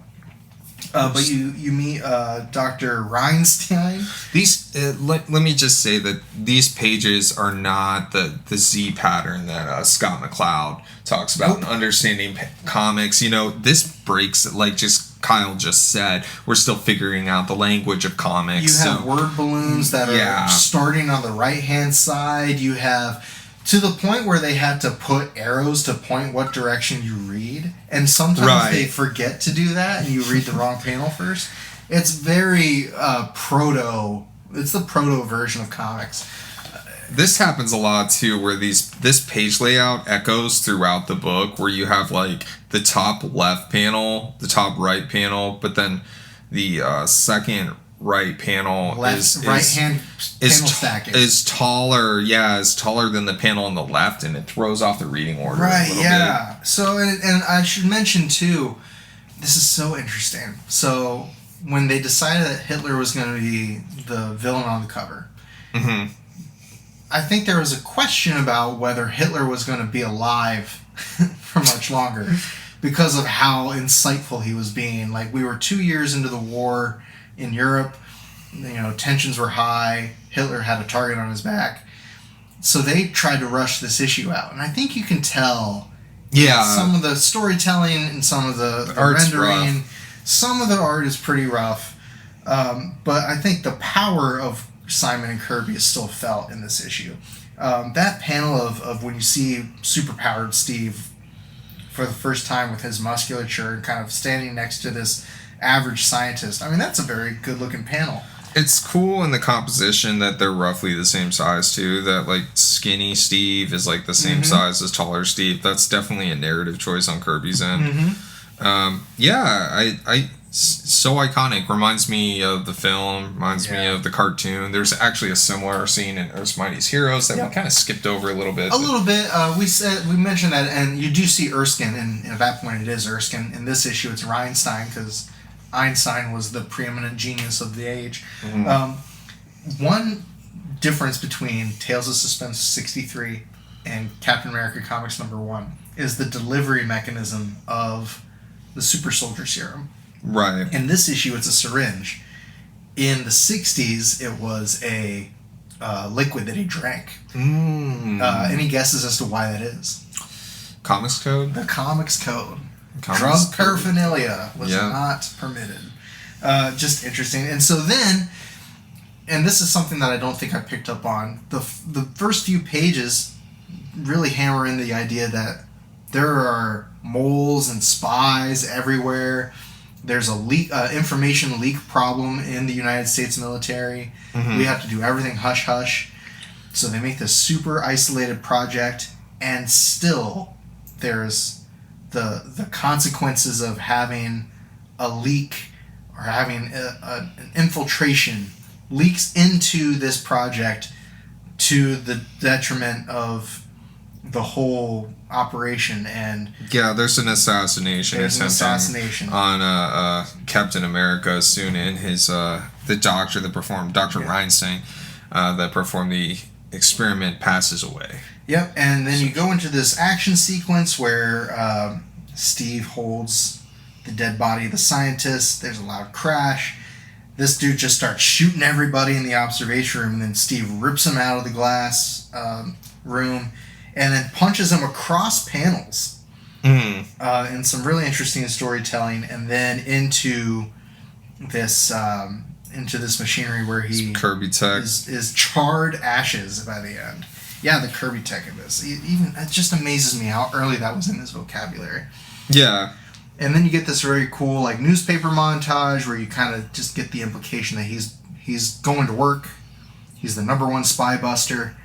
But you meet Dr. Reinstein. These let me just say that these pages are not the Z pattern that Scott McCloud talks about in Understanding Comics. You know, this breaks, like just Kyle just said, we're still figuring out the language of comics. You have word balloons that are starting on the right-hand side. You have... to the point where they had to put arrows to point what direction you read. And sometimes they forget to do that and you read the wrong panel first. It's very proto. It's the proto version of comics. This happens a lot too, where this page layout echoes throughout the book, where you have like the top left panel, the top right panel, but then the second right panel is taller than the panel on the left, and it throws off the reading order a little bit. So and I should mention too, this is so interesting. So when they decided that Hitler was going to be the villain on the cover, I think there was a question about whether Hitler was going to be alive for much longer because of how insightful he was being. Like, we were 2 years into the war in Europe. Tensions were high. Hitler had a target on his back. So they tried to rush this issue out. And I think you can tell some of the storytelling and some of the rendering. Rough. Some of the art is pretty rough. But I think the power of Simon and Kirby is still felt in this issue. That panel of when you see superpowered Steve for the first time with his musculature and kind of standing next to this average scientist, I mean, that's a very good-looking panel. It's cool in the composition that they're roughly the same size, too. That, like, skinny Steve is, like, the same size as taller Steve. That's definitely a narrative choice on Kirby's end. So iconic. Reminds me of the film. Reminds me of the cartoon. There's actually a similar scene in Earth's Mightiest Heroes that we kind of skipped over a little bit. We mentioned that, and you do see Erskine, and at that point it is Erskine. In this issue, it's Reinstein, because Einstein was the preeminent genius of the age. One difference between Tales of Suspense 63 and Captain America Comics #1 is the delivery mechanism of the super soldier serum. Right. In this issue, it's a syringe. In the 60s, it was a liquid that he drank. Any guesses as to why that is? Comics code? The Comics code. Drug paraphernalia was not permitted. Just interesting. And so then, and this is something that I don't think I picked up on, the first few pages really hammer in the idea that there are moles and spies everywhere. There's a information leak problem in the United States military. We have to do everything hush-hush. So they make this super isolated project, and still there's the consequences of having a leak or having an infiltration leaks into this project to the detriment of the whole operation. And there's an assassination on Captain America soon in his the doctor that performed Dr. Reinstein that performed the experiment passes away. Yep. And then you go into this action sequence where Steve holds the dead body of the scientist. There's a loud crash. This dude just starts shooting everybody in the observation room, and then Steve rips him out of the glass room and then punches him across panels in some really interesting storytelling, and then into this machinery where he Kirby tech is charred ashes by the end. Yeah, the Kirby tech of this. Even it just amazes me how early that was in his vocabulary. Yeah. And then you get this very cool like newspaper montage where you kind of just get the implication that he's going to work. He's the #1 spy buster.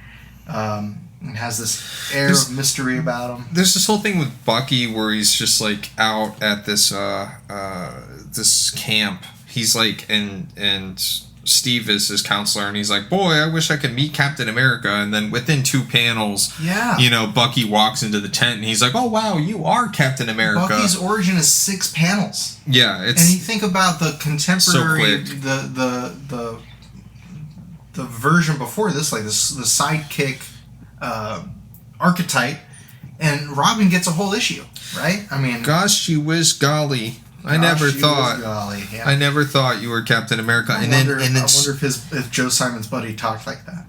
And has this air of mystery about him. There's this whole thing with Bucky where he's just like out at this this camp. He's like and Steve is his counselor, and he's like, "Boy, I wish I could meet Captain America." And then within 2 panels, Bucky walks into the tent, and he's like, "Oh wow, you are Captain America." Bucky's origin is 6 panels. Yeah, and you think about the contemporary, the version before this, like the sidekick archetype, and Robin gets a whole issue, right? I mean, gosh, you wish golly. I never thought you were Captain America. I wonder if Joe Simon's buddy talked like that.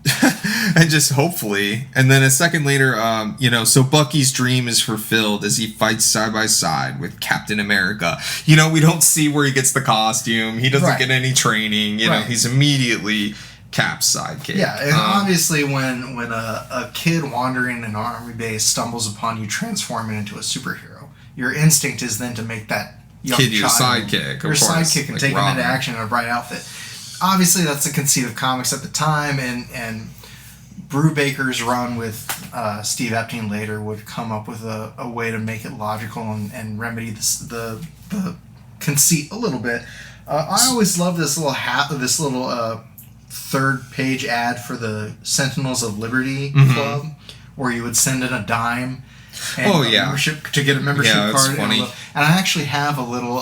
And just hopefully. And then a second later, so Bucky's dream is fulfilled as he fights side by side with Captain America. We don't see where he gets the costume. He doesn't get any training. He's immediately Cap's sidekick. Yeah, and obviously when a kid wandering an army base stumbles upon you transforming into a superhero, your instinct is then to make that kid your sidekick, your sidekick, and take him into action in a bright outfit. Obviously, that's the conceit of comics at the time, and Brubaker's run with Steve Epting later would come up with a way to make it logical and remedy the conceit a little bit. I always love this little 3rd-page ad for the Sentinels of Liberty Club, where you would send in a dime. Membership to get a membership card. That's funny. And I actually have a little.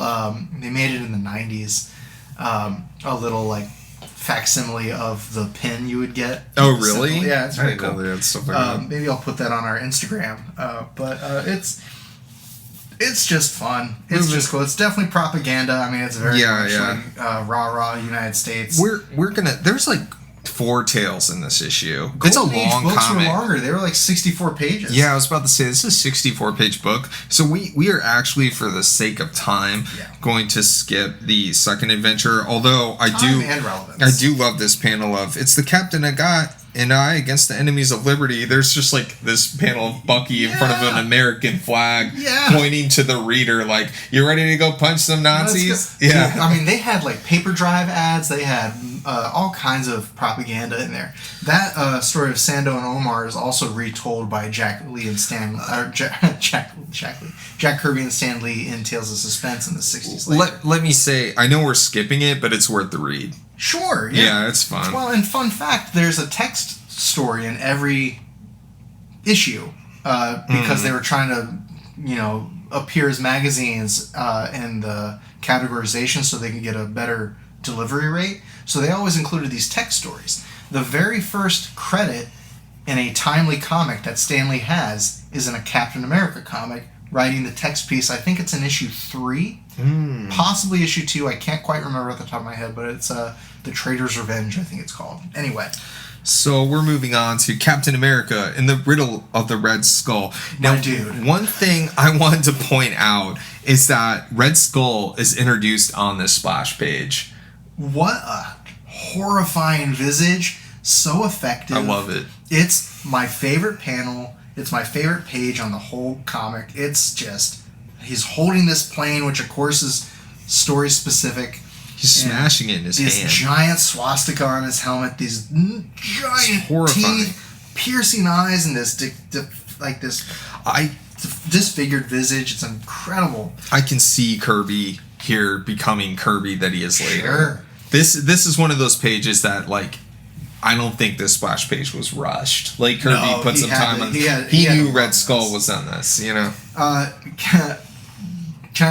They made it in the 90s. A little like facsimile of the pin you would get. Oh, really? Sentinel. Yeah, it's very cool. Maybe I'll put that on our Instagram. But it's just fun. It's just cool. It's definitely propaganda. I mean, it's very much like rah-rah United States. We're gonna. There's like 4 tales in this issue. Golden it's a Age long books comic. Were longer. They were like 64 pages. Yeah, I was about to say this is a 64-page book. So we are actually, for the sake of time, going to skip the second adventure. Although I do love this panel of it's the captain and I against the enemies of liberty. There's just like this panel of Bucky in front of an American flag, pointing to the reader like, "You ready to go punch some Nazis?" Yeah, dude, I mean, they had like paper drive ads. They had all kinds of propaganda in there. That story of Sando and Omar is also retold by Jack Kirby and Stan Lee in Tales of Suspense in the 60s. Let me say, I know we're skipping it, but it's worth the read. Sure. Yeah, it's fun. Well, and fun fact, there's a text story in every issue because they were trying to, appear as magazines in the categorization so they can get a better delivery rate. So they always included these text stories. The very first credit in a timely comic that Stan Lee has is in a Captain America comic, writing the text piece. I think it's in issue 3, possibly issue 2. I can't quite remember at the top of my head, but it's The Traitor's Revenge, I think it's called. Anyway. So we're moving on to Captain America and the Riddle of the Red Skull. Now, dude. One thing I wanted to point out is that Red Skull is introduced on this splash page. What a horrifying visage. So effective. I love it. It's my favorite panel. It's my favorite page on the whole comic. It's just, he's holding this plane, which of course is story specific. He's smashing it in his hand. This giant swastika on his helmet, these giant teeth, piercing eyes, and this disfigured visage. It's incredible. I can see Kirby here becoming Kirby that he is later. Sure. This is one of those pages that, like, I don't think this splash page was rushed. Like, Kirby put some time on. He knew Red Skull was on this, Can I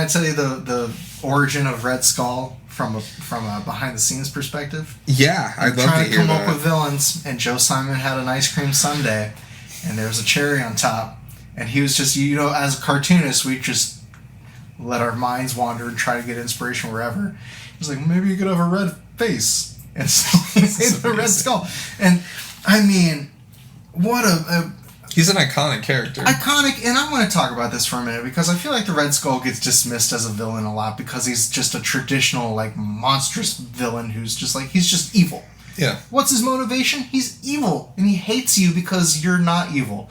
tell you the origin of Red Skull from a behind the scenes perspective? Yeah, I'd love to hear that. Trying to come up with villains, and Joe Simon had an ice cream sundae, and there was a cherry on top, and he was just, as a cartoonist, we just let our minds wander and try to get inspiration wherever. He was like, maybe you could have a red face. And so he made the Red Skull. And, I mean, what he's an iconic character. Iconic, and I want to talk about this for a minute, because I feel like the Red Skull gets dismissed as a villain a lot, because he's just a traditional, like, monstrous villain who's just, like, he's just evil. Yeah. What's his motivation? He's evil, and he hates you because you're not evil.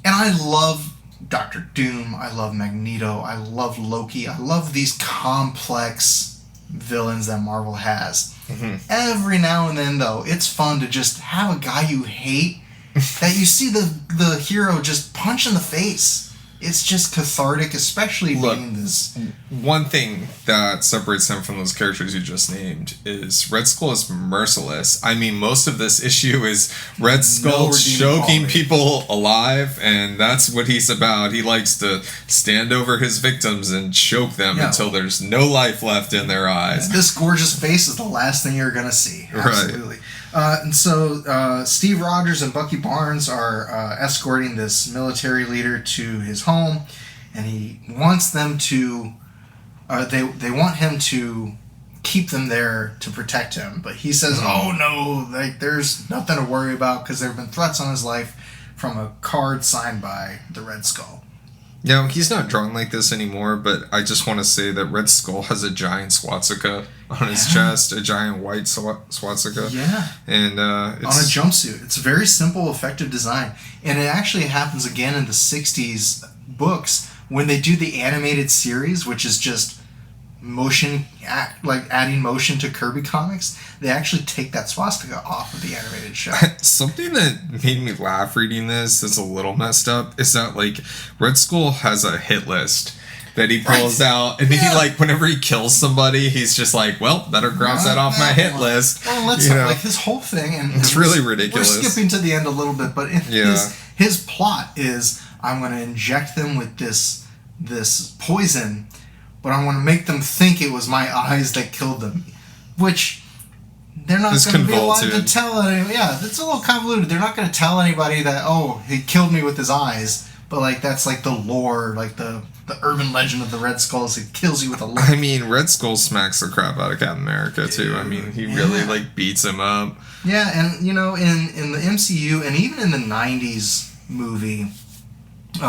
And I love Doctor Doom, I love Magneto, I love Loki, I love these complex villains that Marvel has. Mm-hmm. Every now and then, though, it's fun to just have a guy you hate that you see the hero just punch in the face. It's just cathartic, especially being this. One thing that separates him from those characters you just named is Red Skull is merciless. I mean, most of this issue is Red Skull choking people alive, and that's what he's about. He likes to stand over his victims and choke them until there's no life left in their eyes. This gorgeous face is the last thing you're going to see. Absolutely. Right. And so Steve Rogers and Bucky Barnes are escorting this military leader to his home, and he wants them to. They want him to keep them there to protect him, but he says, "Oh no, like there's nothing to worry about because there have been threats on his life from a card signed by the Red Skull." Now, he's not drawn like this anymore, but I just want to say that Red Skull has a giant swastika on his chest, a giant white swastika. Yeah. And it's on a jumpsuit. It's a very simple, effective design. And it actually happens again in the 60s books when they do the animated series, which is just adding motion to Kirby comics. They actually take that swastika off of the animated show. Something that made me laugh reading this that's a little messed up is that, like, Red Skull has a hit list that he pulls out, and then he, like, whenever he kills somebody, he's just like, well, better cross that off my hit list. Well, let's like his whole thing, and it's really ridiculous. We're skipping to the end a little bit, but his plot is, I'm going to inject them with this poison, but I want to make them think it was my eyes that killed them, which they're not going to be alive to tell anybody. Yeah, it's a little convoluted. They're not going to tell anybody that, oh, he killed me with his eyes. But, like, that's, like, the lore, like, the urban legend of the Red Skull is it kills you with a look. I mean, Red Skull smacks the crap out of Captain America, too. I mean, he really, like, beats him up. Yeah, and, you know, in the MCU, and even in the 90s movie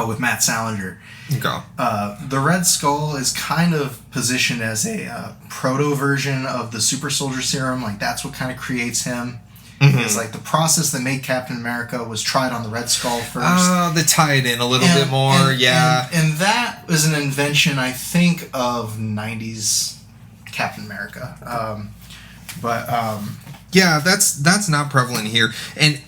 with Matt Salinger, the Red Skull is kind of positioned as a proto-version of the Super Soldier Serum. Like, that's what kind of creates him. It's like the process that made Captain America was tried on the Red Skull first. They tie it in a little bit more, And that was an invention, I think, of 90s Captain America. Yeah, that's not prevalent here. And,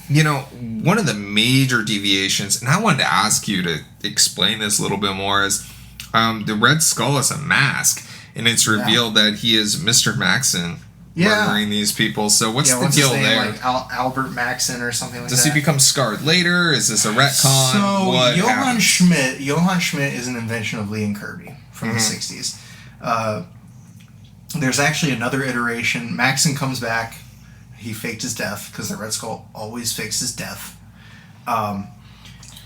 you know, one of the major deviations, and I wanted to ask you to explain this a little bit more, is the Red Skull is a mask. And it's revealed that he is Mr. Maxon. Murdering these people. So what's the deal there? Like Albert Maxon or something like that. Does he become scarred later? Is this a retcon? So Johann Schmidt is an invention of Lee and Kirby from the 60s. There's actually another iteration. Maxon comes back. He faked his death because the Red Skull always fakes his death.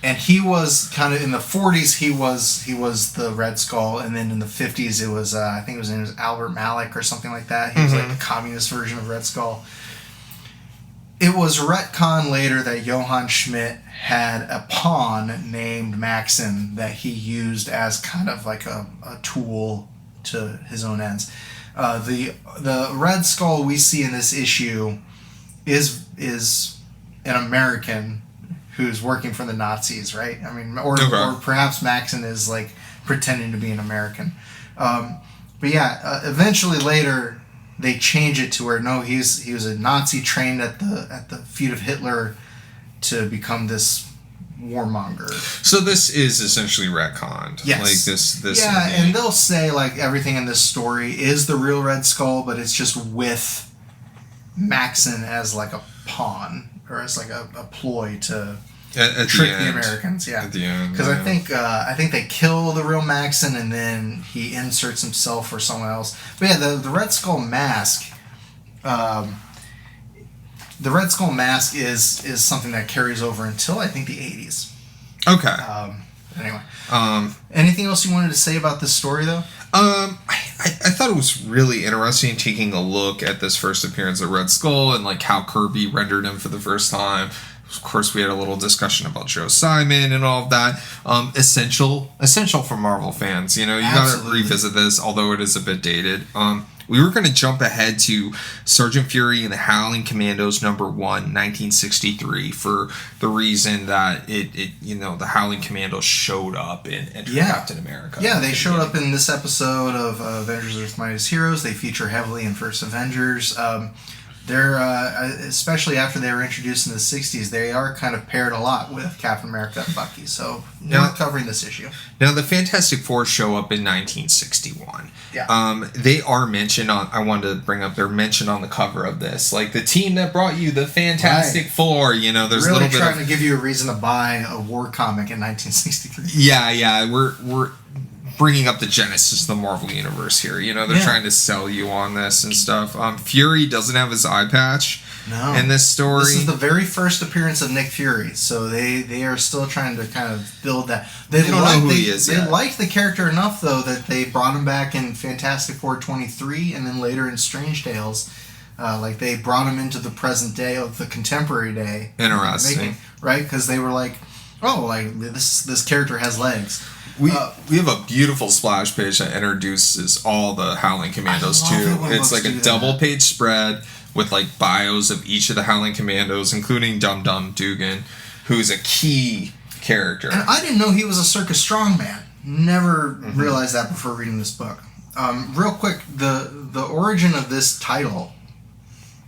And he was kind of in the 40s. He was the Red Skull, and then in the 50s it was I think his name was Albert Malik or something like that. He was like the communist version of Red Skull. It was retcon later that Johann Schmidt had a pawn named Maxon that he used as kind of like a tool to his own ends. The Red Skull we see in this issue is an American who's working for the Nazis, right? I mean, or perhaps Maxon is like pretending to be an American. But yeah, eventually later they change it to where no, he was a Nazi trained at the feet of Hitler to become this warmonger. So this is essentially retconned. Yes. Like this. Yeah, and they'll say like everything in this story is the real Red Skull, but it's just with Maxon as like a pawn. Or as like a ploy to trick the Americans, At the end, because I think they kill the real Maxon and then he inserts himself or someone else. But yeah, the Red Skull mask, is something that carries over until I think the 80s. Okay. Anyway, anything else you wanted to say about this story though? I thought it was really interesting taking a look at this first appearance of Red Skull and like how Kirby rendered him for the first time. Of course, we had a little discussion about Joe Simon and all of that. Essential for Marvel fans. You know, you got to revisit this, although it is a bit dated. We were going to jump ahead to Sergeant Fury and the Howling Commandos #1, 1963, for the reason that the Howling Commandos showed up in Captain America. Yeah, they showed up in this episode of Avengers: Earth's Mightiest Heroes. They feature heavily in First Avengers. They're especially after they were introduced in the 60s, they are kind of paired a lot with Captain America and Bucky. So they're covering this issue. Now the Fantastic Four show up in 1961. Yeah. They are mentioned on. I wanted to bring up. They're mentioned on the cover of this, like the team that brought you the Fantastic Four. You know, there's really a little bit trying to give you a reason to buy a war comic in 1963. Yeah. We're bringing up the genesis of the Marvel Universe here. You know, they're trying to sell you on this and stuff. Fury doesn't have his eye patch in this story. This is the very first appearance of Nick Fury, so they are still trying to kind of build that. They don't know who he is yet. They liked the character enough, though, that they brought him back in Fantastic Four 23 and then later in Strange Tales. Like, they brought him into the present day, of the contemporary day. Interesting. Right? Because they were like, oh, like, this character has legs. We have a beautiful splash page that introduces all the Howling Commandos too. It's like a double page spread with like bios of each of the Howling Commandos, including Dum Dum Dugan, who's a key character. And I didn't know he was a circus strongman. Never realized that before reading this book. Real quick, the origin of this title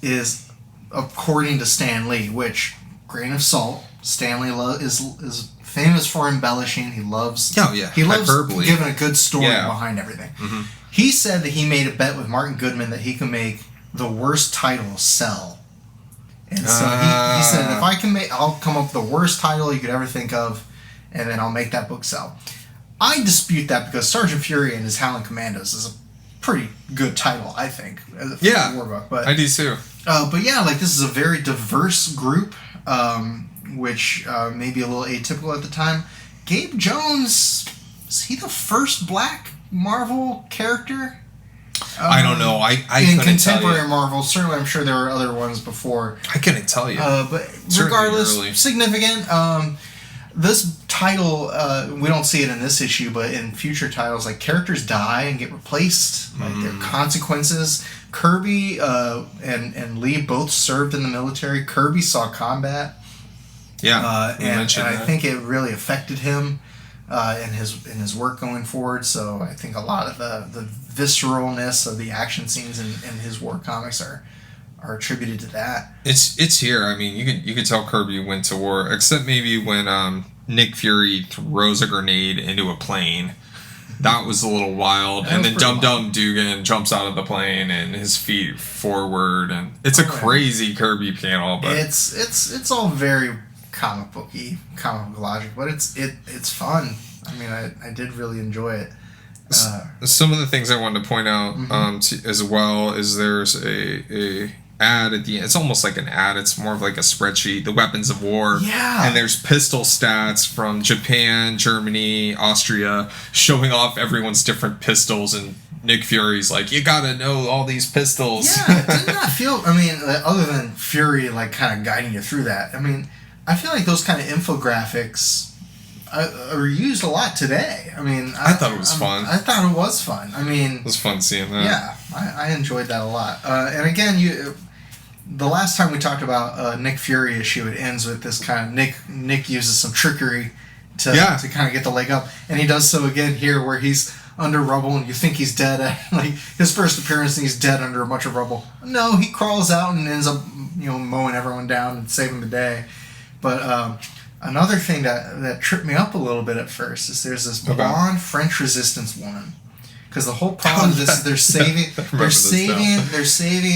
is according to Stan Lee, which, grain of salt, Stan Lee is famous for embellishing. He loves hyperbole. Giving a good story behind everything. He said that he made a bet with Martin Goodman that he can make the worst title sell. And so he said, if I can I'll come up with the worst title you could ever think of, and then I'll make that book sell. I dispute that because Sergeant Fury and his Howling Commandos is a pretty good title, I think. For yeah, War Book, but I do too. But yeah, like this is a very diverse group, which may be a little atypical at the time. Gabe Jones, is he the first black Marvel character? I don't know. I in couldn't contemporary tell you. Marvel, certainly I'm sure there were other ones before. I couldn't tell you. But Certainly regardless, early. significant. This title, we don't see it in this issue, but in future titles, like characters die and get replaced, like there are consequences. Kirby and Lee both served in the military. Kirby saw combat. Yeah, and I think it really affected him in his work going forward. So I think a lot of the visceralness of the action scenes in his war comics are attributed to that. It's here. I mean, you could tell Kirby went to war, except maybe when Nick Fury throws a grenade into a plane. That was a little wild. And then Dum Dum Dugan jumps out of the plane and his feet forward, and it's a crazy Kirby panel. But it's all very comic booky, comic book logic, but it's fun. I mean, I did really enjoy it. Some of the things I wanted to point out as well is there's a ad at the end. It's almost like an ad. It's more of like a spreadsheet. The weapons of war. Yeah. And there's pistol stats from Japan, Germany, Austria, showing off everyone's different pistols. And Nick Fury's like, you gotta know all these pistols. Yeah, it did not feel. I mean, other than Fury like kind of guiding you through that. I mean, I feel like those kind of infographics are used a lot today. I mean, I thought it was fun. I thought it was fun. I mean, it was fun seeing that. Yeah, I enjoyed that a lot. And again, the last time we talked about Nick Fury issue, it ends with this kind of Nick uses some trickery to kind of get the leg up, and he does so again here, where he's under rubble and you think he's dead. Like his first appearance, and he's dead under a bunch of rubble. No, he crawls out and ends up mowing everyone down and saving the day. But another thing that tripped me up a little bit at first is there's this blonde French Resistance woman, because the whole problem of this is they're saving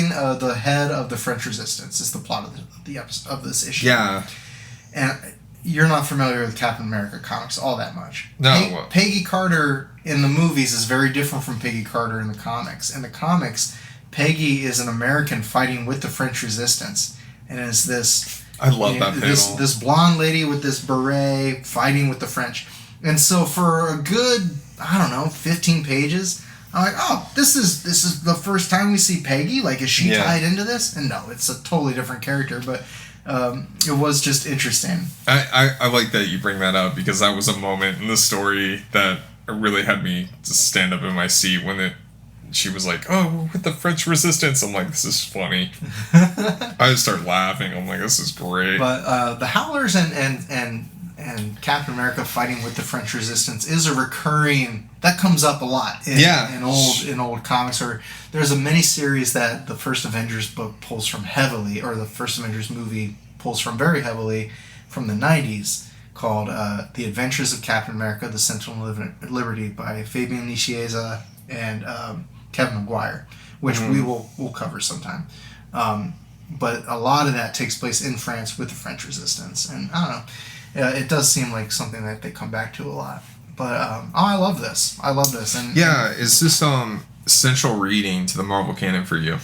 the head of the French Resistance. Is the plot of the episode of this issue. Yeah, and you're not familiar with Captain America comics all that much. No, Peggy Carter in the movies is very different from Peggy Carter in the comics. In the comics, Peggy is an American fighting with the French Resistance, and it's this. I love that panel. This blonde lady with this beret fighting with the French. And so for a good, 15 pages, I'm like, oh, this is the first time we see Peggy? Like, is she tied into this? And no, it's a totally different character, but it was just interesting. I like that you bring that up, because that was a moment in the story that really had me just stand up in my seat when she was like, oh, with the French Resistance. I'm like, this is funny. I just started laughing. I'm like, this is great. But the Howlers and Captain America fighting with the French Resistance is a recurring, that comes up a lot in old comics. Or there's a miniseries that the first Avengers book pulls from heavily, or the first Avengers movie pulls from very heavily from the 90s, called The Adventures of Captain America, the Sentinel of Liberty, by Fabian Nicieza and Kevin McGuire, which we'll cover sometime. But a lot of that takes place in France with the French Resistance, and I don't know, it does seem like something that they come back to a lot. But I love this. And is this essential reading to the Marvel canon for you?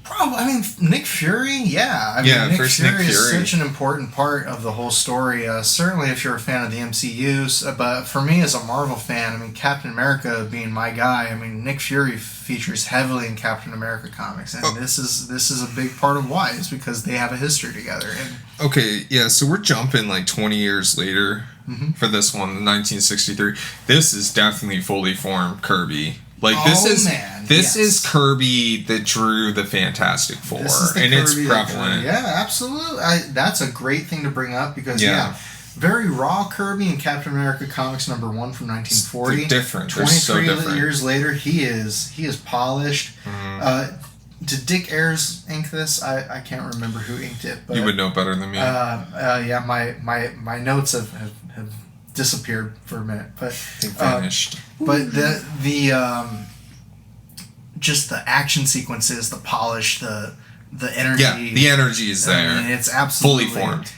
Probably. I mean, Nick Fury, Nick Fury is such an important part of the whole story. Certainly, if you're a fan of the MCU, but for me as a Marvel fan, I mean, Captain America being my guy. I mean, Nick Fury features heavily in Captain America comics, and this is a big part of why, is because they have a history together. And okay, yeah. So we're jumping like 20 years later for this one, 1963. This is definitely fully formed Kirby. Like this is Kirby that drew the Fantastic Four, and Kirby, it's prevalent. Yeah, absolutely. That's a great thing to bring up, because very raw Kirby in Captain America Comics #1 from 1940. They're different. 23 years later, he is polished. Did Dick Ayers ink this? I can't remember who inked it. But, you would know better than me. My notes have disappeared for a minute, but they vanished. But the just the action sequences, the polish, the energy. Yeah, the energy is there. I mean, it's absolutely fully formed.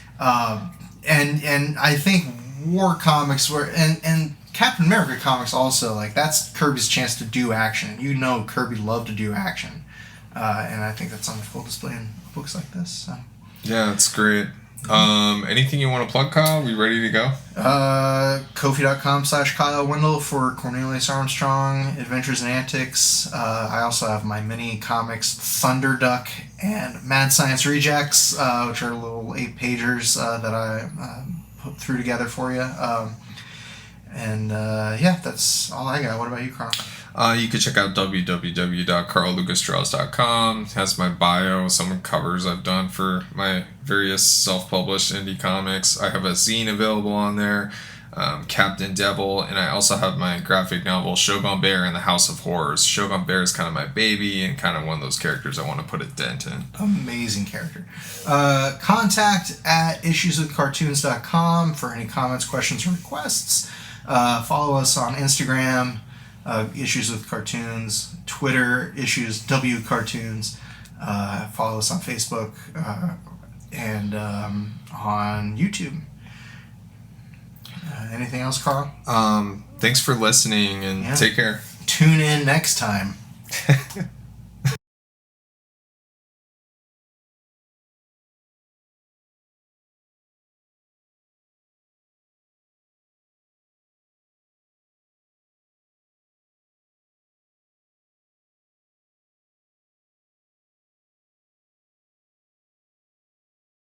And I think war comics were and Captain America comics also, like, that's Kirby's chance to do action. You know Kirby loved to do action. And I think that's on full display in books like this. So. Yeah, it's great. Anything you want to plug, Kyle? We ready to go? Ko-fi.com/Kyle Wendell for Cornelius Armstrong, Adventures and Antics. I also have my mini comics, Thunder Duck and Mad Science Rejects, which are little 8-pagers that I put through together for you. Yeah, that's all I got. What about you, Carl? You can check out www.carllucasdraws.com. It has my bio, some covers I've done for my various self-published indie comics. I have a zine available on there, Captain Devil, and I also have my graphic novel, Shogun Bear and the House of Horrors. Shogun Bear is kind of my baby and kind of one of those characters I want to put a dent in. Amazing character. Contact at issueswithcartoons.com for any comments, questions, or requests. Follow us on Instagram, Issues with Cartoons, Twitter, Issues W Cartoons. Follow us on Facebook and on YouTube. Anything else, Carl? Thanks for listening and take care. Tune in next time.